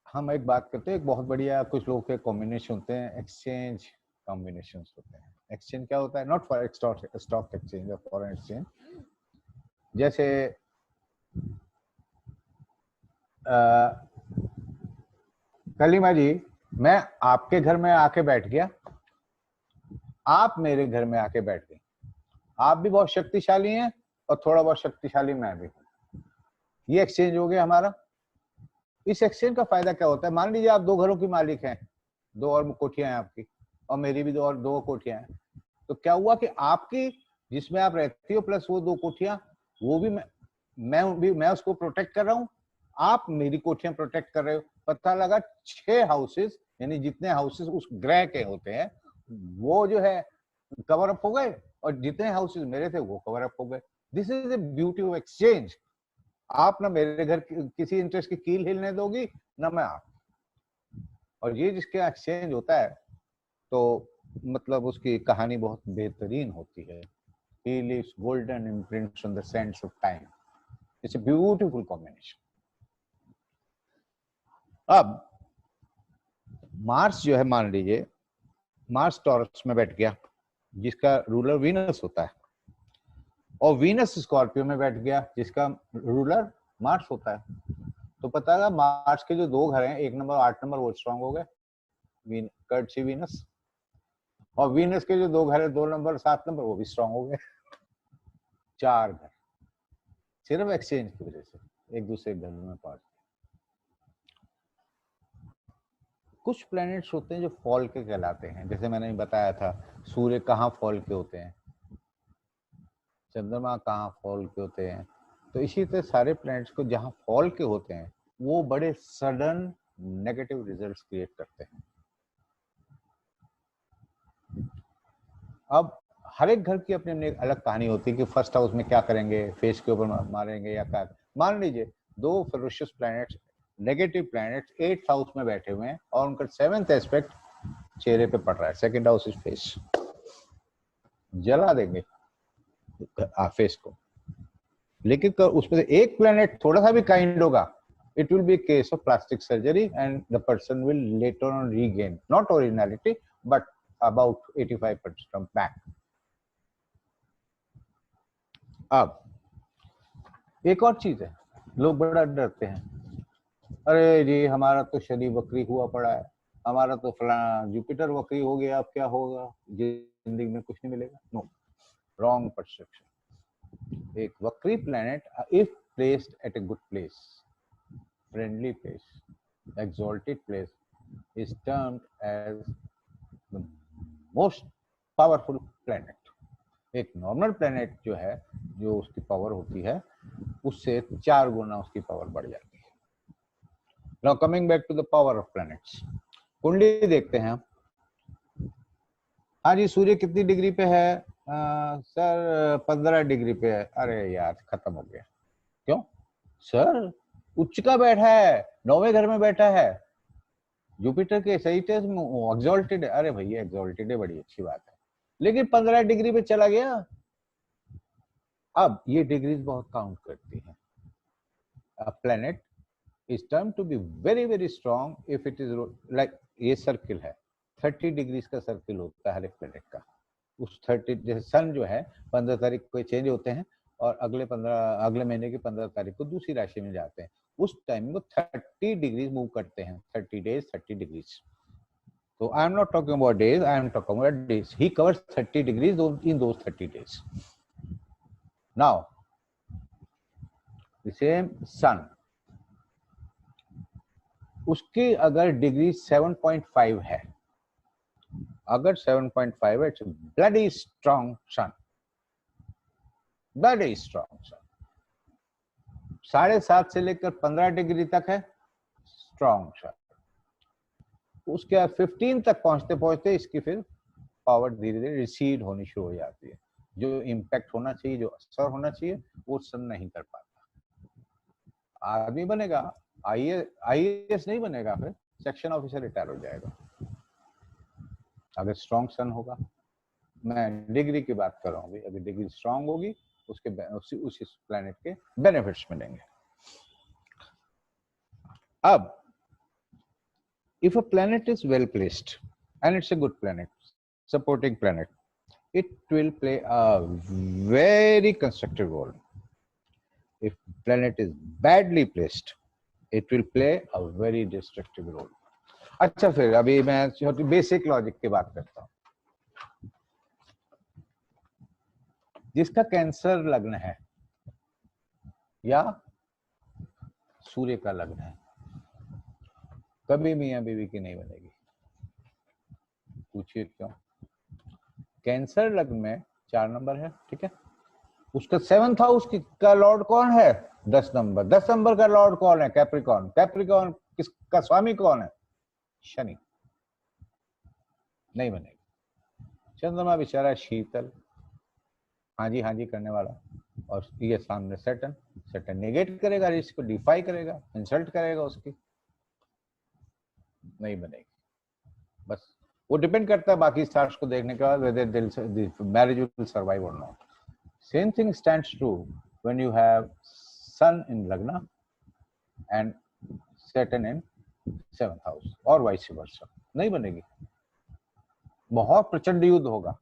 हम एक बात करते हैं, एक बहुत बढ़िया कुछ लोगों के कॉम्बिनेशन होते हैं, एक्सचेंज कॉम्बिनेशंस होते हैं। एक्सचेंज क्या होता है? नॉट फॉर स्टॉक एक्सचेंज और फॉरेन एक्सचेंज। जैसे कलिमा जी, मैं आपके घर में आके बैठ गया, आप मेरे घर में आके बैठ गए, आप भी बहुत शक्तिशाली हैं और थोड़ा बहुत शक्तिशाली मैं भी हूं, ये एक्सचेंज हो गया हमारा। इस एक्सचेंज का फायदा क्या होता है? मान लीजिए आप 2 घरों की मालिक हैं, 2 और कोठियां हैं आपकी, और मेरी भी 2 कोठियां हैं, तो क्या हुआ कि आपकी जिसमें आप रहती हो प्लस वो 2 कोठियां, वो भी मैं उसको प्रोटेक्ट कर रहा हूं, आप मेरी कोठियां प्रोटेक्ट कर रहे हो। पता लगा 6 हाउसेस, यानी जितने हाउसेस उस ग्रह के होते हैं वो जो है कवर अप हो गए, और जितने हाउसेस मेरे थे वो कवर अप हो गए। This is the beauty of exchange. आप ना मेरे घर किसी इंटरेस्ट की कील हिलने दोगी, ना मैं आप। और ये जिसके एक्सचेंज होता है तो मतलब उसकी कहानी बहुत बेहतरीन होती है। he leaves golden imprints on the sands of time. It's a beautiful combination. अब मार्स जो है, मान लीजिए मार्स टॉरस में बैठ गया, जिसका रूलर वीनस होता है, और वीनस स्कॉर्पियो में बैठ गया, जिसका रूलर मार्स होता है, तो पता है मार्स के जो दो घर हैं, 1 नंबर 8 नंबर, वो स्ट्रांग हो गए, कर्टसी वीनस, और वीनस के जो दो घर है 2 नंबर 7 नंबर, वो भी स्ट्रांग हो गए। 4 घर सिर्फ एक्सचेंज की वजह से एक दूसरे घर में पहुंच गए। कुछ प्लैनेट्स होते हैं जो फॉल के कहलाते हैं, जैसे मैंने बताया था सूर्य कहाँ फॉल के होते हैं, चंद्रमा कहाँ फॉल के होते हैं, तो इसी तरह सारे प्लैनेट्स को जहाँ फॉल के होते हैं वो बड़े सडन नेगेटिव रिजल्ट्स क्रिएट करते हैं। अब हर एक घर की अपनी अपनी एक अलग कहानी होती है कि फर्स्ट हाउस में क्या करेंगे, फेस के ऊपर मारेंगे या क्या। मान लीजिए 2 ferocious planets, negative planets 8th house में बैठे हुए हैं और उनका 7th एस्पेक्ट चेहरे पे पड़ रहा है, सेकंड हाउस इज फेस, जला देंगे फेस को। लेकिन उसमें से एक प्लैनेट थोड़ा सा भी काइंड होगा, it will be a case of plastic surgery and the person will later on regain not originality but about 85% from back. अब एक और चीज है, लोग बड़ा डरते हैं, अरे जी हमारा तो शनि वक्री हुआ पड़ा है, हमारा तो फलाना जुपिटर वक्री हो गया, अब क्या होगा, जिंदगी में कुछ नहीं मिलेगा। No, wrong perception. एक वक्री planet if placed at a good place, friendly place, exalted place, is termed as the most powerful planet. एक नॉर्मल प्लैनेट जो है, जो उसकी पावर होती है उससे 4 गुना उसकी पावर बढ़ जाती है। Now coming back to the power of planets, कुंडली देखते हैं। हाँ जी, सूर्य कितनी डिग्री पे है? सर 15 डिग्री पे है। अरे यार खत्म हो गया। क्यों सर? उच्च का बैठा है, 9वें घर में बैठा है, जुपिटर के सही टेस्ट में एक्सॉल्टेड है। अरे भैया एक्सॉल्टेड है, बड़ी अच्छी बात है, लेकिन 15 डिग्री पे चला गया। अब ये डिग्रीज बहुत काउंट करती हैं। A planet is term to be very very strong if it is like, ये सर्किल है, 30 डिग्रीज का सर्किल होता है हर एक प्लैनेट का। उस 30, जैसे सन जो है 15 तारीख को चेंज होते हैं और अगले महीने की 15 तारीख को दूसरी राशि में जाते हैं, उस टाइम वो 30 डिग्रीज मूव करते हैं, 30 डेज 30 डिग्रीज। तो I am not talking about days, I am talking about days. He covers 30 degrees in those 30 days. Now the same sun, उसकी अगर डिग्री 7.5 है, अगर 7.5 है, it's bloody strong sun, bloody strong sun. 7.5 से लेकर 15 degree तक है स्ट्रॉन्ग सन। उसके बाद 15 तक पहुंचते पहुंचते इसकी फिर पावर धीरे धीरे रिसीड होनी शुरू हो जाती है। जो इम्पैक्ट होना चाहिए, जो असर होना चाहिए, वो सन नहीं कर पाता। आदमी बनेगा, आईएएस नहीं बनेगा, फिर सेक्शन ऑफिसर रिटायर हो जाएगा अगर स्ट्रॉन्ग सन होगा। मैं डिग्री की बात कर रहा हूँ, अगर डिग्री स्ट्रॉन्ग होगी उसके उस प्लैनेट के बेनिफिट्स मिलेंगे। अब if a planet is well placed and it's a good planet, supporting planet, it will play a very constructive role. If planet is badly placed, it will play a very destructive role. अच्छा, फिर अभी मैं छोटी basic logic की बात करता हूँ। जिसका कैंसर लग्न है या सूर्य का लग्न है, कभी मियां बीवी की नहीं बनेगी। पूछिए क्यों? कैंसर लग्न में 4 नंबर है, ठीक है, उसका 7th हाउस का लॉर्ड कौन है? 10 नंबर। 10 नंबर का लॉर्ड कौन है? कैप्रिकॉर्न। कैप्रिकॉर्न किसका स्वामी कौन है? शनि। नहीं बनेगी। चंद्रमा बेचारा शीतल, हाँ जी करने वाला, और ये सामने सैटर्न। सैटर्न नेगेट करेगा, इसको डिफाई करेगा, इंसल्ट करेगा, उसकी नहीं बनेगी। बस वो डिपेंड करता है बाकी स्टार्स को देखने के बाद वेदर मैरिज विल सर्वाइव और not. Same thing stands true when you have Sun in Lagna and Saturn in 7th house और vice versa. नहीं बनेगी, बहुत प्रचंड युद्ध होगा.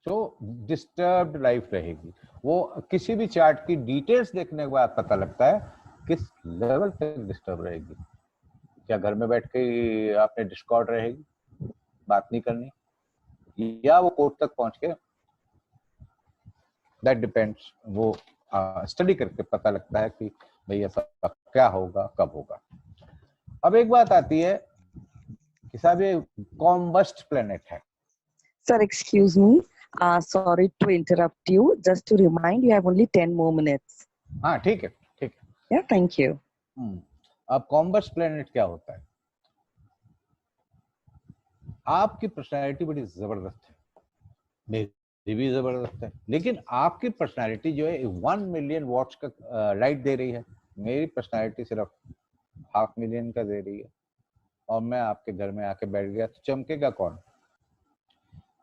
तो डिस्टर्ब्ड लाइफ रहेगी. वो किसी भी चार्ट की डिटेल्स देखने के बाद पता लगता है किस लेवल तक डिस्टर्ब रहेगी. क्या घर में बैठ के आपने डिस्कॉर्ड रहेगी, बात नहीं करनी, या वो कोर्ट तक पहुंच के, दैट डिपेंड्स. वो स्टडी करके पता लगता है कि भाई ऐसा क्या होगा, कब होगा. अब एक बात आती है कि साहब ये कॉम्बस्ट प्लेनेट है. Sir, excuse me. Sorry to interrupt you. Just to remind you, have only 10 more minutes. हाँ ठीक है, ठीक है. Yeah, thank you. अब कॉम्बस्ट प्लेनेट क्या होता है? आपकी पर्सनालिटी बड़ी जबरदस्त है, मेरी भी जबरदस्त है, लेकिन आपकी पर्सनालिटी जो है 1 मिलियन वॉट्स का लाइट दे रही है, मेरी पर्सनालिटी सिर्फ 500 मिलियन का दे रही है. और मैं आपके घर में आके बैठ गया तो चमकेगा कौन?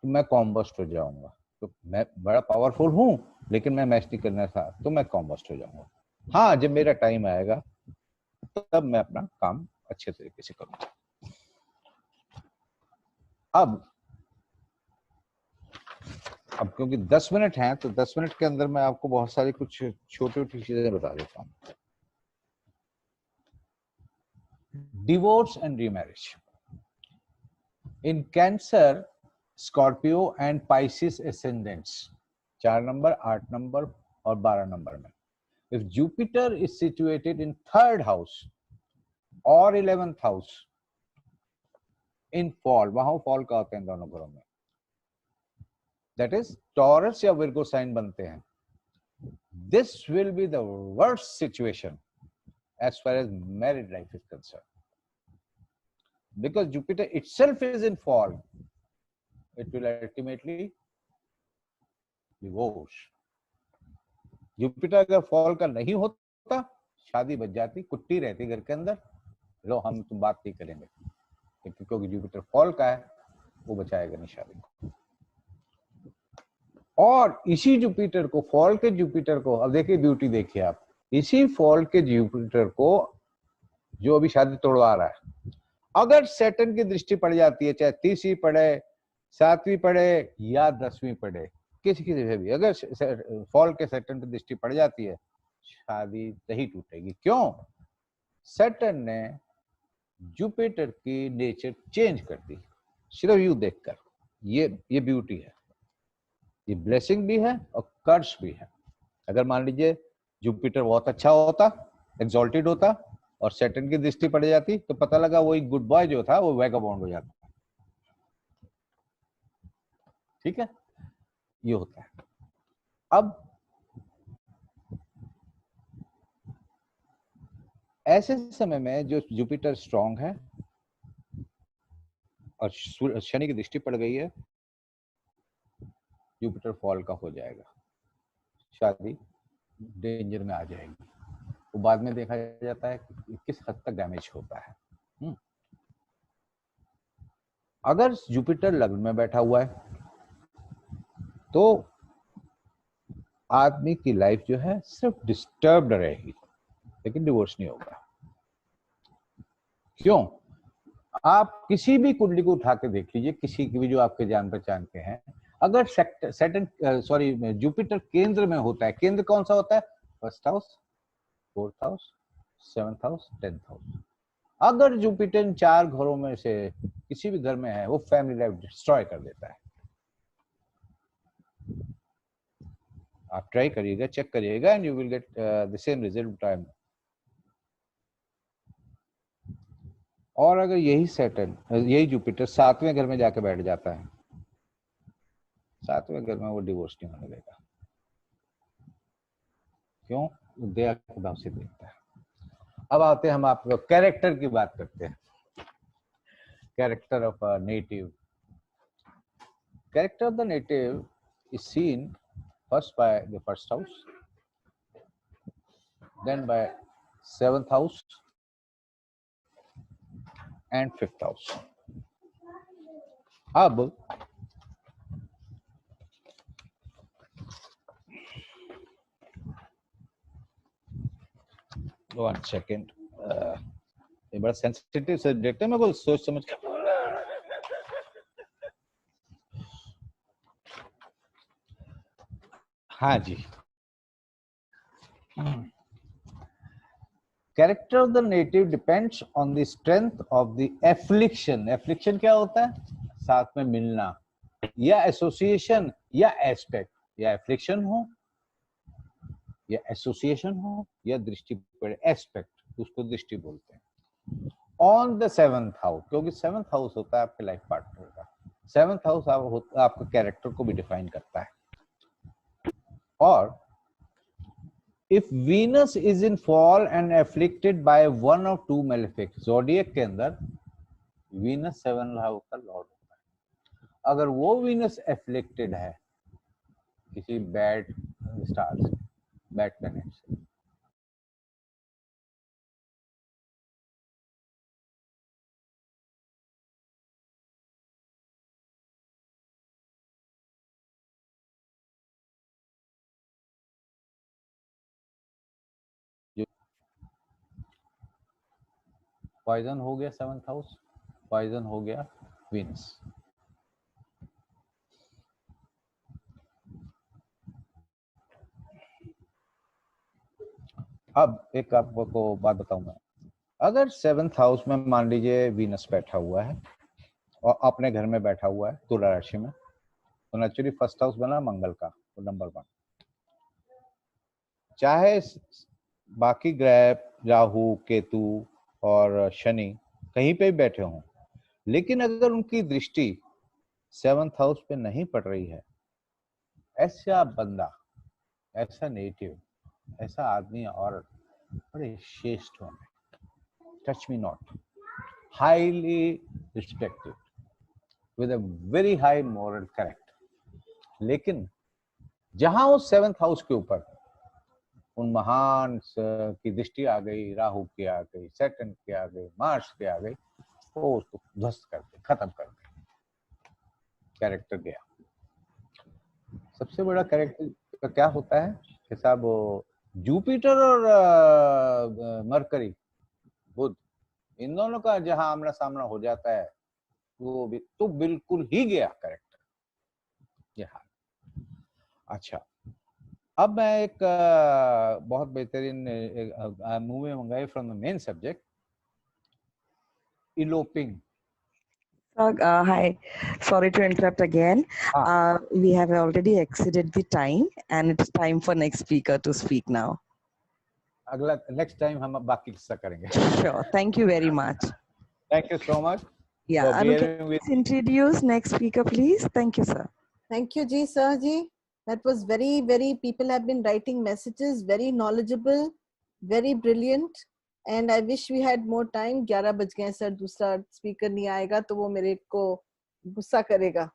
तो मैं कॉम्बस्ट हो जाऊंगा. तो मैं बड़ा पावरफुल हूं, लेकिन मैं मैच नहीं करना था, तो मैं कॉम्बस्ट हो जाऊंगा. हाँ, जब मेरा टाइम आएगा तब मैं अपना काम अच्छे तरीके से करूंगा. अब क्योंकि 10 मिनट हैं, तो 10 मिनट के अंदर मैं आपको बहुत सारी कुछ छोटी छोटी चीजें बता देता हूँ. Divorce and remarriage in Cancer, Scorpio and Pisces ascendants 4 number, 8 number और 12 नंबर में. If Jupiter is situated in 3rd house और 11th हाउस इन फॉल, वहां फॉल का होते हैं दोनों घरों में, दैट इज टॉरस या विर्गो साइन बनते हैं. This will be the worst situation as far as married life is concerned, because Jupiter itself is in fall. It will ultimately divorce. Jupiter अगर फॉल का नहीं होता, शादी बच जाती, कुट्टी रहती घर के अंदर, लो हम तुम बात नहीं करेंगे, क्योंकि जुपिटर फॉल का है, वो बचाएगा नहीं शादी को. और इसी जुपिटर को, फॉल के जुपिटर को, अब देखिए ब्यूटी देखिए आप, इसी फॉल के जुपिटर को जो अभी शादी तोड़वा रहा है, अगर सैटर्न की दृष्टि पड़ जाती है, चाहे 30वीं पड़े, 7वीं पड़े या 10वीं पड़े, किसी से भी अगर फॉल के सैटर्न की दृष्टि पड़ जाती है, शादी नहीं टूटेगी. क्यों? सैटर्न ने जुपिटर की नेचर चेंज कर दी, सिर्फ यू देखकर. ये ब्यूटी है, ये ब्लेसिंग भी है और कर्स भी है. अगर मान लीजिए जुपिटर बहुत अच्छा होता, एक्सॉल्टेड होता, और सैटर्न की दृष्टि पड़ जाती, तो पता लगा वही गुड बॉय जो था वो वैगाबॉन्ड हो जाता. ठीक है, ये होता है. अब ऐसे समय में जो जुपिटर स्ट्रांग है और शनि की दृष्टि पड़ गई है, जुपिटर फॉल का हो जाएगा, शादी डेंजर में आ जाएगी. वो बाद में देखा जाता है कि किस हद तक डैमेज होता है. अगर जुपिटर लग्न में बैठा हुआ है तो आदमी की लाइफ जो है सिर्फ डिस्टर्ब्ड रहेगी, लेकिन डिवोर्स नहीं होगा. क्यों? आप किसी भी कुंडली को उठा के देख लीजिए, किसी की भी जो आपके जान पहचान के हैं, अगर सैटर्न जुपिटर केंद्र में होता है, केंद्र कौन सा होता है? 1st house, 4th house, 7th house, 10th house. अगर जुपिटर 4 घरों में से किसी भी घर में है, वो फैमिली लाइफ डिस्ट्रॉय कर देता है. आप ट्राई करिएगा, चेक करिएगा, and you will get the same result time. और अगर यही सैटर्न, यही जुपिटर 7वें घर में जाके बैठ जाता है, 7वें घर में वो डिवोर्स नहीं होने देगा. क्यों? वो दया के भाव से देखता है. अब आते हैं, हम आपको कैरेक्टर की बात करते हैं. Character of a native. Character of the native is seen first by the 1st house, then by 7th house and 5th house. अब 1 सेकंड, ये बड़ा सेंसिटिव सब्जेक्ट है, मैं को सोच समझ के। हाँ जी, character of the native depends on the strength of the affliction. Affliction क्या होता है? साथ में मिलना, या एसोसिएशन या एस्पेक्ट, या एफ्लिक्शन हो या एसोसिएशन हो या दृष्टि पड़े, एस्पेक्ट, उसको दृष्टि बोलते हैं। ऑन द 7th हाउस, क्योंकि 7th हाउस होता है आपके लाइफ पार्टनर का। 7th हाउस आपके कैरेक्टर को भी डिफाइन करता है। और if Venus is in fall and afflicted by one or two malefic, zodiac के अंदर Venus 7th हाउस का लॉर्ड होता है। अगर वो Venus afflicted है किसी बैड स्टार से, बैड प्लैनेट से, जो पॉइजन हो गया 7th हाउस, पॉइजन हो गया Venus। अब एक आपको बात बताऊंगा, अगर 7th हाउस में मान लीजिए Venus बैठा हुआ है और अपने घर में बैठा हुआ है तुला राशि में, तो नेचुरली फर्स्ट हाउस बना मंगल का, तो नंबर 1। चाहे बाकी ग्रह राहु केतु और शनि कहीं पे भी बैठे हों, लेकिन अगर उनकी दृष्टि 7th हाउस पे नहीं पड़ रही है, ऐसा बंदा, ऐसा नेटिव, ऐसा आदमी और बड़े श्रेष्ठ होंगे, touch me not, highly respected with a very high moral character. लेकिन जहां उस 7th हाउस के ऊपर उन महान की दृष्टि आ गई, राहु की आ गई, सैटर्न की आ गई, मार्स की आ गई, वो उसको ध्वस्त कर दे, खत्म कर दे, कैरेक्टर गया। सबसे बड़ा कैरेक्टर क्या होता है कि साहब, जुपिटर और मरकरी, बुध, इन दोनों का जहां आमना सामना हो जाता है, वो भी तो बिल्कुल ही गया कैरेक्टर। ये हाल। अच्छा, अब मैं एक बहुत बेहतरीन मूवी मंगाई from the main subject, eloping. Hi, sorry to interrupt again. We have already exceeded the time and it's time for next speaker to speak now. अगला नेक्स्ट टाइम हम बाकी किस्सा करेंगे। Sure, thank you very much. Thank you so much. Yeah, for Anu, bearing can with you introduce next speaker, please? Thank you, sir. Thank you, Ji, sir Ji. That was very, very, people have been writing messages, very knowledgeable, very brilliant. And I wish we had more time. 11 बज गए sir, दूसरा speaker नहीं आएगा तो वो मेरे को गुस्सा करेगा,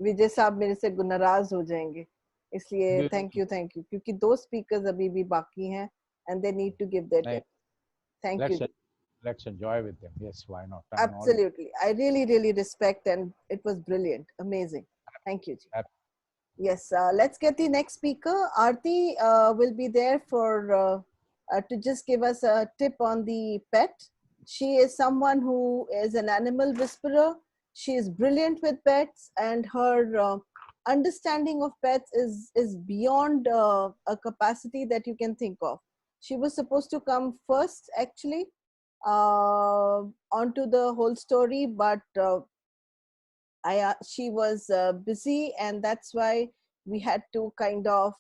विजय साहब मेरे से नाराज हो जाएंगे, इसलिए थैंक यू क्योंकि 2 स्पीकर्स अभी भी बाकी हैं and they need to give their tip. Thank you. Let's enjoy with them. Yes, why not? Absolutely. I really respect, and it was brilliant, amazing. Thank you, Ji. Yes, let's get the next speaker. Aarti will be there for to just give us a tip on the pet. She is someone who is an animal whisperer. She is brilliant with pets, and her understanding of pets is beyond a capacity that you can think of. She was supposed to come first, actually, onto the whole story, but she was busy, and that's why we had to kind of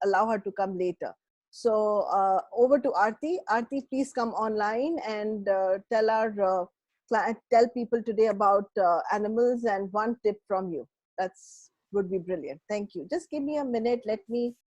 allow her to come later. So over to Aarti. Aarti, please come online and tell people today about animals and one tip from you. That's would be brilliant. Thank you. Just give me a minute. Let me